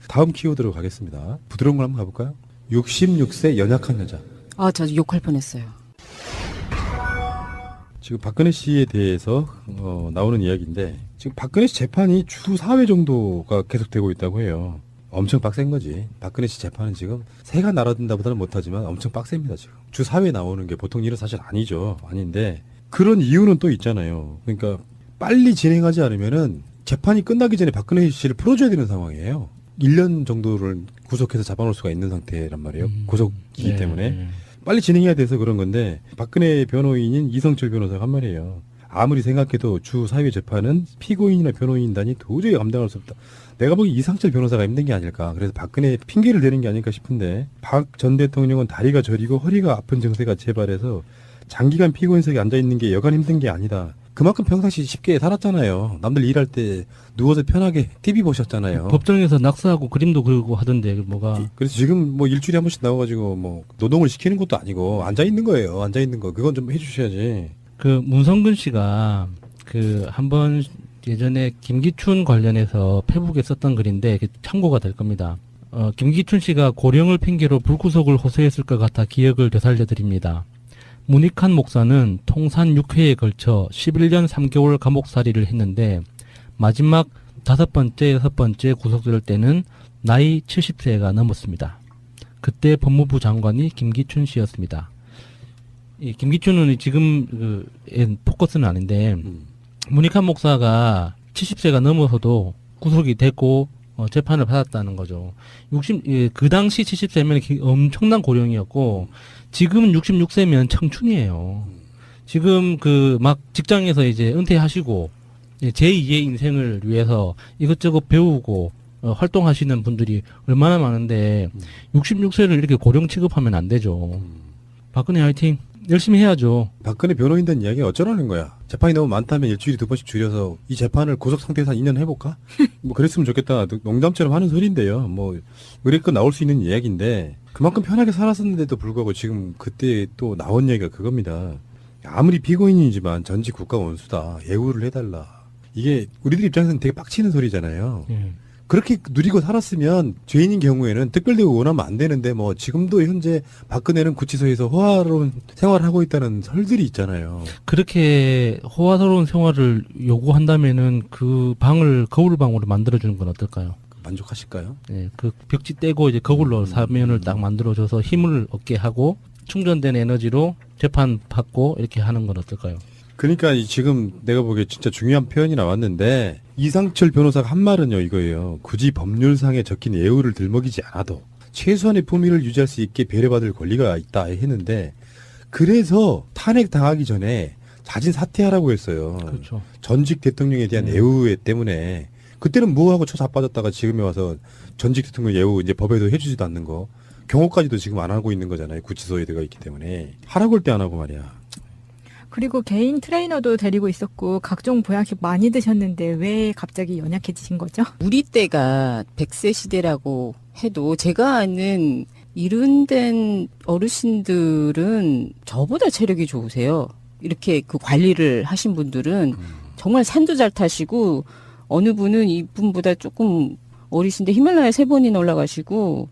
다음 키워드로 가겠습니다. 부드러운 걸 한번 가볼까요? 66세 연약한 여자. 아, 저 욕할 뻔했어요. 지금 박근혜 씨에 대해서 나오는 이야기인데 지금 박근혜 씨 재판이 주 4회 정도가 계속되고 있다고 해요. 엄청 빡센 거지. 박근혜 씨 재판은 지금 새가 날아든다보다는 못하지만 엄청 빡셉니다. 지금 주 4회 나오는 게 보통 일은 사실 아니죠. 아닌데 그런 이유는 또 있잖아요. 그러니까 빨리 진행하지 않으면은 재판이 끝나기 전에 박근혜 씨를 풀어줘야 되는 상황이에요. 1년 정도를 구속해서 잡아놓을 수가 있는 상태란 말이에요. 구속이기 때문에. 빨리 진행해야 돼서 그런 건데 박근혜 변호인인 이성철 변호사가 한 말이에요. 아무리 생각해도 주 4회 재판은 피고인이나 변호인단이 도저히 감당할 수 없다. 내가 보기 이성철 변호사가 힘든 게 아닐까. 그래서 박근혜 핑계를 대는 게 아닐까 싶은데 박 전 대통령은 다리가 저리고 허리가 아픈 증세가 재발해서 장기간 피고인석에 앉아있는 게 여간 힘든 게 아니다. 그만큼 평상시 쉽게 살았잖아요. 남들 일할 때 누워서 편하게 TV 보셨잖아요. 법정에서 낙서하고 그림도 그리고 하던데 뭐가. 그래서 지금 뭐 일주일에 한 번씩 나와가지고 뭐 노동을 시키는 것도 아니고 앉아 있는 거예요. 앉아 있는 거 그건 좀 해주셔야지. 그 문성근 씨가 그 한번 예전에 김기춘 관련해서 페북에 썼던 글인데 참고가 될 겁니다. 김기춘 씨가 고령을 핑계로 불구속을 호소했을 것 같아 기억을 되살려 드립니다. 문익환 목사는 통산 6회에 걸쳐 11년 3개월 감옥살이를 했는데 마지막 5번째, 6번째 구속될 때는 나이 70세가 넘었습니다. 그때 법무부 장관이 김기춘 씨였습니다. 이 김기춘은 지금 포커스는 아닌데 문익환 목사가 70세가 넘어서도 구속이 됐고 재판을 받았다는 거죠. 그 당시 70세면 엄청난 고령이었고 지금은 66세면 청춘이에요. 지금 막 직장에서 이제 은퇴하시고 제2의 인생을 위해서 이것저것 배우고 활동하시는 분들이 얼마나 많은데 66세를 이렇게 고령 취급하면 안 되죠. 박근혜 화이팅. 열심히 해야죠. 박근혜 변호인단 이야기 어쩌라는 거야. 재판이 너무 많다면 일주일에 2번씩 줄여서 이 재판을 구속 상태에서 한 2년 해볼까? 뭐 그랬으면 좋겠다. 농담처럼 하는 소리인데요. 뭐 의뢰껏 나올 수 있는 이야기인데 그만큼 편하게 살았었는데도 불구하고 지금 그때 또 나온 얘기가 그겁니다. 아무리 피고인이지만 전직 국가 원수다. 예우를 해달라. 이게 우리들 입장에서는 되게 빡치는 소리잖아요. 그렇게 누리고 살았으면 죄인인 경우에는 특별대우 원하면 안 되는데 뭐 지금도 현재 박근혜는 구치소에서 호화로운 생활을 하고 있다는 설들이 있잖아요. 그렇게 호화스러운 생활을 요구한다면은 그 방을 거울방으로 만들어주는 건 어떨까요? 만족하실까요? 네, 그 벽지 떼고 이제 거울로 사면을 딱 만들어줘서 힘을 얻게 하고 충전된 에너지로 재판 받고 이렇게 하는 건 어떨까요? 그러니까 지금 내가 보기에 진짜 중요한 표현이 나왔는데 이상철 변호사가 한 말은요 이거예요. 굳이 법률상에 적힌 예우를 들먹이지 않아도 최소한의 품위를 유지할 수 있게 배려받을 권리가 있다 했는데 그래서 탄핵 당하기 전에 자진 사퇴하라고 했어요. 그렇죠. 전직 대통령에 대한 예우 때문에 그때는 뭐하고 쳐 자빠졌다가 지금에 와서 전직 대통령 예우 이제 법에도 해주지도 않는 거 경호까지도 지금 안 하고 있는 거잖아요. 구치소에 들어가 있기 때문에 하라고 할 때 안 하고 말이야. 그리고 개인 트레이너도 데리고 있었고 각종 보약식 많이 드셨는데 왜 갑자기 연약해지신 거죠? 우리 때가 100세 시대라고 해도 제가 아는 이른된 어르신들은 저보다 체력이 좋으세요. 이렇게 그 관리를 하신 분들은 정말 산도 잘 타시고 어느 분은 이분보다 조금 어리신데 히말라야 3번이나 올라가시고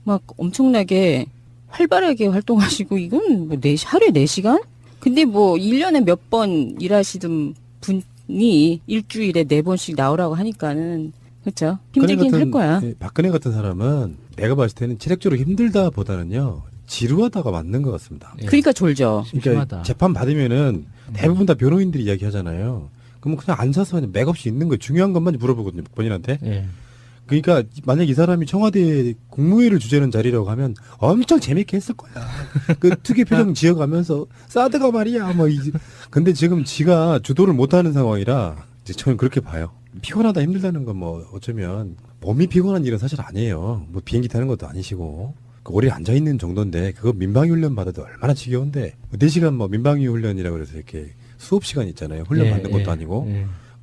막 엄청나게 활발하게 활동하시고 이건 뭐 하루에 4시간? 근데 뭐 1년에 몇 번 일하시던 분이 일주일에 4번씩 나오라고 하니까는 그렇죠. 힘들긴 할 거야. 박근혜 같은 사람은 내가 봤을 때는 체력적으로 힘들다 보다는요. 지루하다가 맞는 것 같습니다. 그러니까 졸죠. 그러니까 심심하다. 재판 받으면은 대부분 다 변호인들이 이야기하잖아요. 그러면 그냥 앉아서 그냥 맥없이 있는 거예요. 중요한 것만 물어보거든요. 본인한테. 예. 그러니까 만약 이 사람이 청와대 국무회의를 주재하는 자리라고 하면 엄청 재밌게 했을 거야. 그 특유 표정 지어가면서 사드가 말이야. 뭐 근데 지금 지가 주도를 못하는 상황이라 이제 저는 그렇게 봐요. 피곤하다 힘들다는 건 뭐 어쩌면 몸이 피곤한 일은 사실 아니에요. 뭐 비행기 타는 것도 아니시고 오래 앉아 있는 정도인데 그거 민방위 훈련 받아도 얼마나 지겨운데 4시간 뭐 민방위 훈련이라고 그래서 이렇게 수업 시간 있잖아요. 훈련 받는 것도 아니고.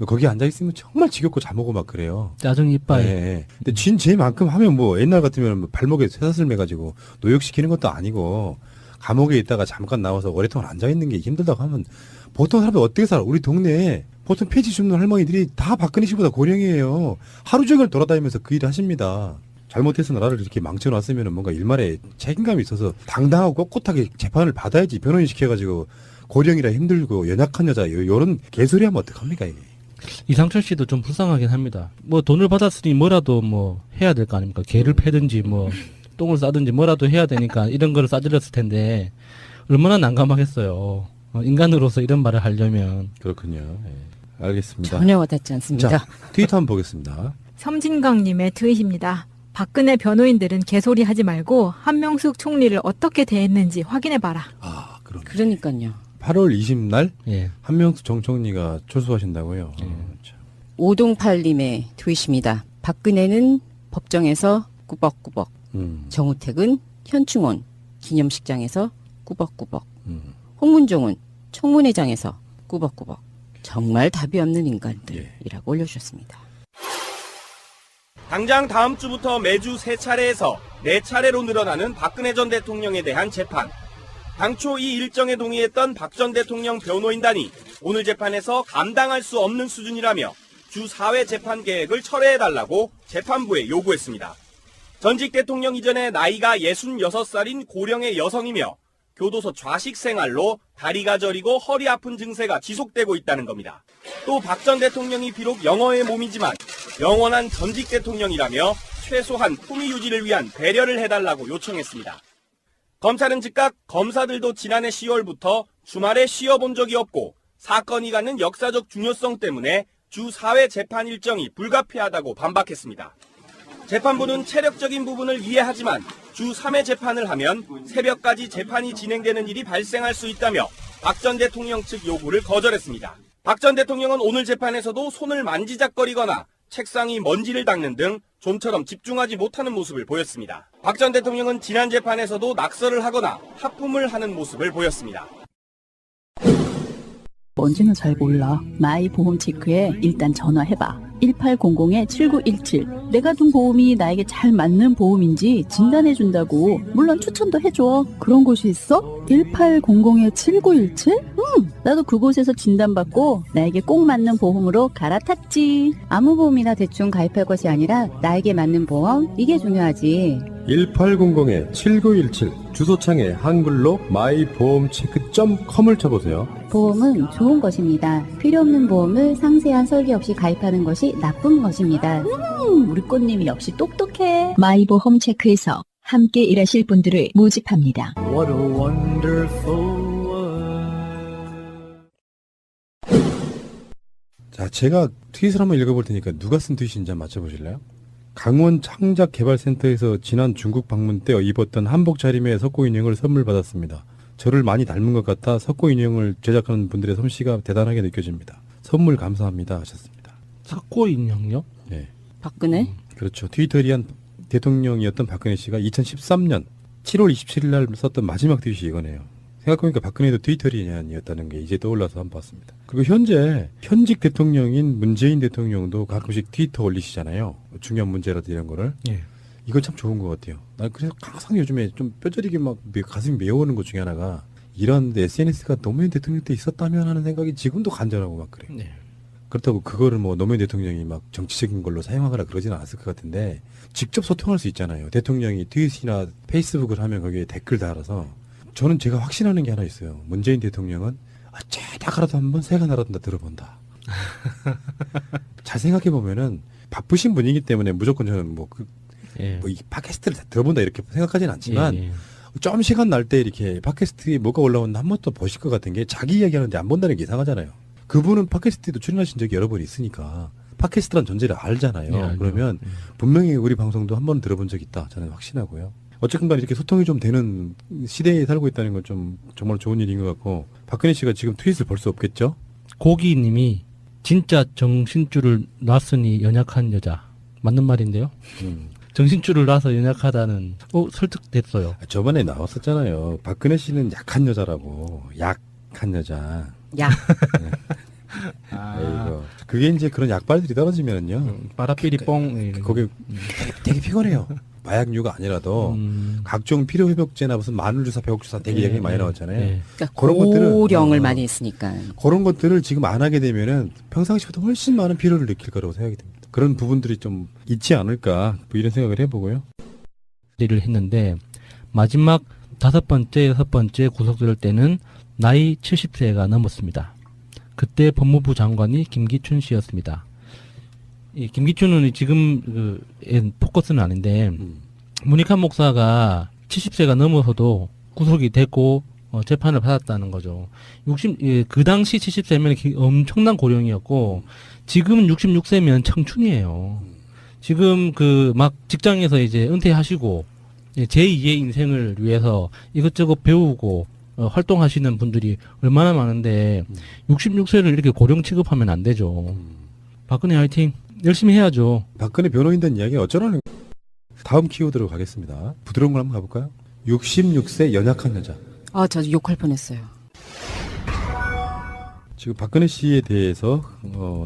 거기 앉아있으면 정말 지겹고 자먹고 막 그래요. 짜증 이빠이. 네. 근데 쟤만큼 하면 뭐 옛날 같으면 뭐 발목에 쇠사슬 매가지고 노역시키는 것도 아니고 감옥에 있다가 잠깐 나와서 오랫동안 앉아있는 게 힘들다고 하면 보통 사람이 어떻게 살아? 우리 동네에 보통 폐지 줍는 할머니들이 다 박근혜 씨보다 고령이에요. 하루 종일 돌아다니면서 그 일을 하십니다. 잘못해서 나라를 이렇게 망쳐놨으면 뭔가 일말에 책임감이 있어서 당당하고 꼿꼿하게 재판을 받아야지. 변호인 시켜가지고 고령이라 힘들고 연약한 여자 요런 개소리 하면 어떡합니까 이게. 이상철 씨도 좀 불쌍하긴 합니다. 뭐 돈을 받았으니 뭐라도 뭐 해야 될 거 아닙니까? 개를 패든지 뭐 똥을 싸든지 뭐라도 해야 되니까 이런 거를 싸들렸을 텐데 얼마나 난감하겠어요. 인간으로서 이런 말을 하려면. 그렇군요. 예. 알겠습니다. 전혀 와닿지 않습니다. 자, 트위터 한번 보겠습니다. 섬진강님의 트윗입니다. 박근혜 변호인들은 개소리 하지 말고 한명숙 총리를 어떻게 대했는지 확인해봐라. 아, 그럼. 그러니까요. 8월 20날 예. 한명숙 정 총리가 출소하신다고요. 참. 오동팔님의 트윗입니다. 박근혜는 법정에서 꾸벅꾸벅, 정우택은 현충원, 기념식장에서 꾸벅꾸벅, 홍문종은 청문회장에서 꾸벅꾸벅. 정말 답이 없는 인간들이라고 올려주셨습니다. 당장 다음 주부터 매주 3차례에서 4차례로 늘어나는 박근혜 전 대통령에 대한 재판. 당초 이 일정에 동의했던 박 전 대통령 변호인단이 오늘 재판에서 감당할 수 없는 수준이라며 주 4회 재판 계획을 철회해달라고 재판부에 요구했습니다. 전직 대통령 이전에 나이가 66살인 고령의 여성이며 교도소 좌식 생활로 다리가 저리고 허리 아픈 증세가 지속되고 있다는 겁니다. 또 박 전 대통령이 비록 영어의 몸이지만 영원한 전직 대통령이라며 최소한 품위 유지를 위한 배려를 해달라고 요청했습니다. 검찰은 즉각 검사들도 지난해 10월부터 주말에 쉬어본 적이 없고 사건이 갖는 역사적 중요성 때문에 주 4회 재판 일정이 불가피하다고 반박했습니다. 재판부는 체력적인 부분을 이해하지만 주 3회 재판을 하면 새벽까지 재판이 진행되는 일이 발생할 수 있다며 박 전 대통령 측 요구를 거절했습니다. 박 전 대통령은 오늘 재판에서도 손을 만지작거리거나 책상이 먼지를 닦는 등 좀처럼 집중하지 못하는 모습을 보였습니다. 박 전 대통령은 지난 재판에서도 낙서를 하거나 하품을 하는 모습을 보였습니다. 뭔지는 잘 몰라. 마이 보험 체크에 일단 전화해봐. 1800-7917. 내가 둔 보험이 나에게 잘 맞는 보험인지 진단해준다고. 물론 추천도 해줘. 그런 곳이 있어? 1800-7917? 나도 그곳에서 진단받고 나에게 꼭 맞는 보험으로 갈아탔지. 아무 보험이나 대충 가입할 것이 아니라 나에게 맞는 보험, 이게 중요하지. 1800-7917 주소창에 한글로 마이보험체크.com을 쳐보세요. 보험은 좋은 것입니다. 필요 없는 보험을 상세한 설계 없이 가입하는 것이 나쁜 것입니다. 우리 꽃님이 역시 똑똑해. 마이보험 체크에서 함께 일하실 분들을 모집합니다. What a wonderful 자, 제가 트윗을 한번 읽어볼 테니까 누가 쓴 트윗인지 한번 맞춰보실래요? 강원 창작개발센터에서 지난 중국 방문 때 입었던 한복 차림의 석고 인형을 선물 받았습니다. 저를 많이 닮은 것 같아 석고 인형을 제작하는 분들의 솜씨가 대단하게 느껴집니다. 선물 감사합니다 하셨습니다. 석고 인형요? 네. 박근혜? 그렇죠. 트위터리한 대통령이었던 박근혜 씨가 2013년 7월 27일 날 썼던 마지막 트윗이 이거네요. 생각해보니까 박근혜도 트위터리안이었다는 게 이제 떠올라서 한번 봤습니다. 그리고 현재 현직 대통령인 문재인 대통령도 가끔씩 트위터 올리시잖아요. 중요한 문제라든지 이런 거를. 예. 이건 참 좋은 것 같아요. 난 그래서 항상 요즘에 좀 뼈저리게 막 가슴이 메어오는 것 중에 하나가 이런 SNS가 노무현 대통령 때 있었다면 하는 생각이 지금도 간절하고 막 그래요. 네. 그렇다고 그거를 뭐 노무현 대통령이 막 정치적인 걸로 사용하거나 그러지는 않았을 것 같은데 직접 소통할 수 있잖아요. 대통령이 트윗이나 페이스북을 하면 거기에 댓글 달아서 저는 제가 확신하는 게 하나 있어요. 문재인 대통령은 어쩌다가라도 한번 새가 날아든다 들어본다. 잘 생각해 보면은 바쁘신 분이기 때문에 무조건 저는 예. 이 팟캐스트를 다 들어본다 이렇게 생각하지는 않지만 예, 예. 좀 시간 날 때 이렇게 팟캐스트에 뭐가 올라오는데 한 번 더 보실 것 같은 게 자기 이야기하는데 안 본다는 게 이상하잖아요. 그분은 팟캐스트에도 출연하신 적이 여러 번 있으니까 팟캐스트란 존재를 알잖아요. 예, 알죠. 그러면 분명히 우리 방송도 한 번 들어본 적 있다. 저는 확신하고요. 어쨌든 간에 이렇게 소통이 좀 되는 시대에 살고 있다는 건 좀 정말 좋은 일인 것 같고 박근혜 씨가 지금 트윗을 볼 수 없겠죠? 고기님이 진짜 정신줄을 놨으니 연약한 여자. 맞는 말인데요? 정신줄을 놔서 연약하다는 설득됐어요. 저번에 나왔었잖아요. 박근혜 씨는 약한 여자라고. 약한 여자. 약. 에이고. 그게 이제 그런 약발들이 떨어지면은요. 빠라삐리 뽕. 거기 되게 피곤해요. 마약류가 아니라도 각종 필요회복제나 무슨 마늘주사, 배옥주사 되게 얘기 많이 나왔잖아요. 예. 그러니까 그런 것들은, 고령을 많이 했으니까. 그런 것들을 지금 안 하게 되면은 평상시보다 훨씬 많은 피로를 느낄 거라고 생각이 듭니다. 그런 부분들이 좀 있지 않을까 뭐 이런 생각을 해보고요. 를 했는데 마지막 5번째, 6번째 구속될 때는 나이 70세가 넘었습니다. 그때 법무부 장관이 김기춘 씨였습니다. 이 김기춘은 지금 포커스는 아닌데 문익환 목사가 70세가 넘어서도 구속이 됐고 재판을 받았다는 거죠. 그 당시 70세면 엄청난 고령이었고 지금 66세면 청춘이에요. 지금 막 직장에서 이제 은퇴하시고 제2의 인생을 위해서 이것저것 배우고 활동하시는 분들이 얼마나 많은데 66세를 이렇게 고령 취급하면 안 되죠. 박근혜 화이팅! 열심히 해야죠. 박근혜 변호인 된 이야기 어쩌라는 다음 키워드로 가겠습니다. 부드러운 걸 한번 가볼까요? 66세 연약한 여자. 아, 저 욕할 뻔했어요. 지금 박근혜 씨에 대해서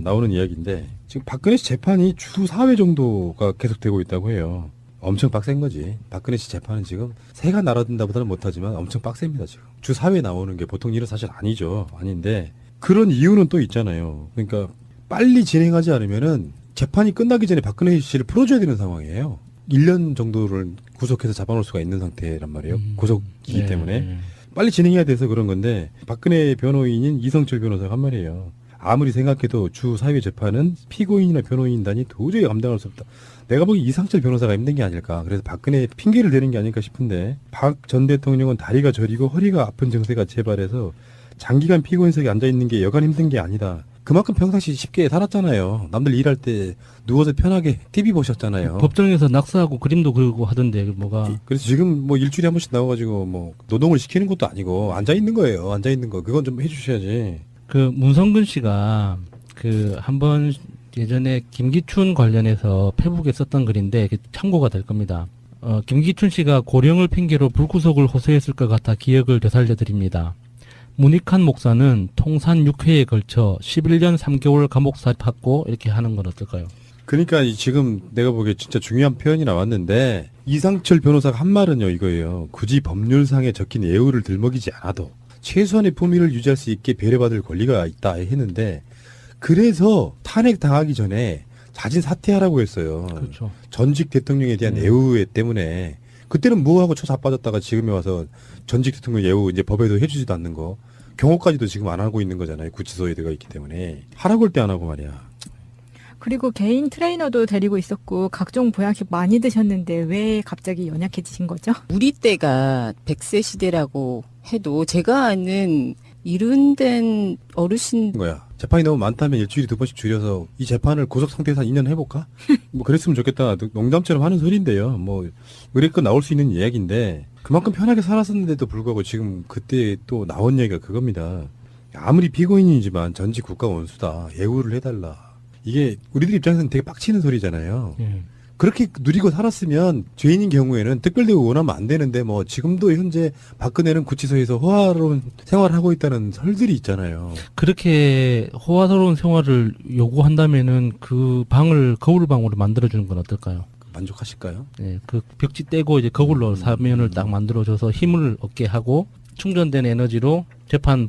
나오는 이야기인데 지금 박근혜 씨 재판이 주 4회 정도가 계속되고 있다고 해요. 엄청 빡센 거지. 박근혜 씨 재판은 지금 새가 날아든다보다는 못하지만 엄청 빡셉니다. 지금 주 4회 나오는 게 보통 일은 사실 아니죠. 아닌데 그런 이유는 또 있잖아요. 그러니까 빨리 진행하지 않으면은 재판이 끝나기 전에 박근혜 씨를 풀어줘야 되는 상황이에요. 1년 정도를 구속해서 잡아놓을 수가 있는 상태란 말이에요. 구속이기 네. 때문에 빨리 진행해야 돼서 그런 건데 박근혜 변호인인 이성철 변호사가 한 말이에요. 아무리 생각해도 주 4회 재판은 피고인이나 변호인단이 도저히 감당할 수 없다. 내가 보기 이성철 변호사가 힘든 게 아닐까. 그래서 박근혜 핑계를 대는 게 아닐까 싶은데 박 전 대통령은 다리가 저리고 허리가 아픈 증세가 재발해서 장기간 피고인석에 앉아있는 게 여간 힘든 게 아니다. 그만큼 평상시 쉽게 살았잖아요. 남들 일할 때 누워서 편하게 TV 보셨잖아요. 법정에서 낙서하고 그림도 그리고 하던데 뭐가 그래서 지금 뭐 일주일에 한 번씩 나와가지고 뭐 노동을 시키는 것도 아니고 앉아있는 거예요. 앉아있는 거. 그건 좀 해주셔야지. 문성근 씨가 한번 예전에 김기춘 관련해서 페북에 썼던 글인데 참고가 될 겁니다. 김기춘 씨가 고령을 핑계로 불구속을 호소했을 것 같아 기억을 되살려 드립니다. 문익환 목사는 통산 6회에 걸쳐 11년 3개월 감옥사 받고 이렇게 하는 건 어떨까요? 그러니까 지금 내가 보기에 진짜 중요한 표현이 나왔는데 이상철 변호사가 한 말은요 이거예요. 굳이 법률상에 적힌 예우를 들먹이지 않아도 최소한의 품위를 유지할 수 있게 배려받을 권리가 있다 했는데 그래서 탄핵 당하기 전에 자진 사퇴하라고 했어요. 그렇죠. 전직 대통령에 대한 예우 때문에 그때는 뭐하고 쳐 자빠졌다가 지금에 와서 전직 대통령 예우 이제 법에도 해주지도 않는 거 경호까지도 지금 안 하고 있는 거잖아요. 구치소에 들어가 있기 때문에 하라고 할 때 안 하고 말이야. 그리고 개인 트레이너도 데리고 있었고 각종 보약식 많이 드셨는데 왜 갑자기 연약해지신 거죠? 우리 때가 100세 시대라고 해도 제가 아는 이른된 어르신 거야. 재판이 너무 많다면 일주일에 2번씩 줄여서 이 재판을 구속 상태에서 한 2년 해볼까? 뭐 그랬으면 좋겠다. 농담처럼 하는 소리인데요. 뭐 의뢰껏 나올 수 있는 이야기인데 그만큼 편하게 살았었는데도 불구하고 지금 그때 또 나온 얘기가 그겁니다. 아무리 피고인이지만 전직 국가 원수다. 예우를 해달라. 이게 우리들 입장에서는 되게 빡치는 소리잖아요. 그렇게 누리고 살았으면 죄인인 경우에는 특별대우 원하면 안 되는데 뭐 지금도 현재 박근혜는 구치소에서 호화로운 생활을 하고 있다는 설들이 있잖아요. 그렇게 호화스러운 생활을 요구한다면은 그 방을 거울방으로 만들어주는 건 어떨까요? 만족하실까요? 네, 그 벽지 떼고 이제 거울로 사면을 딱 만들어줘서 힘을 얻게 하고 충전된 에너지로 재판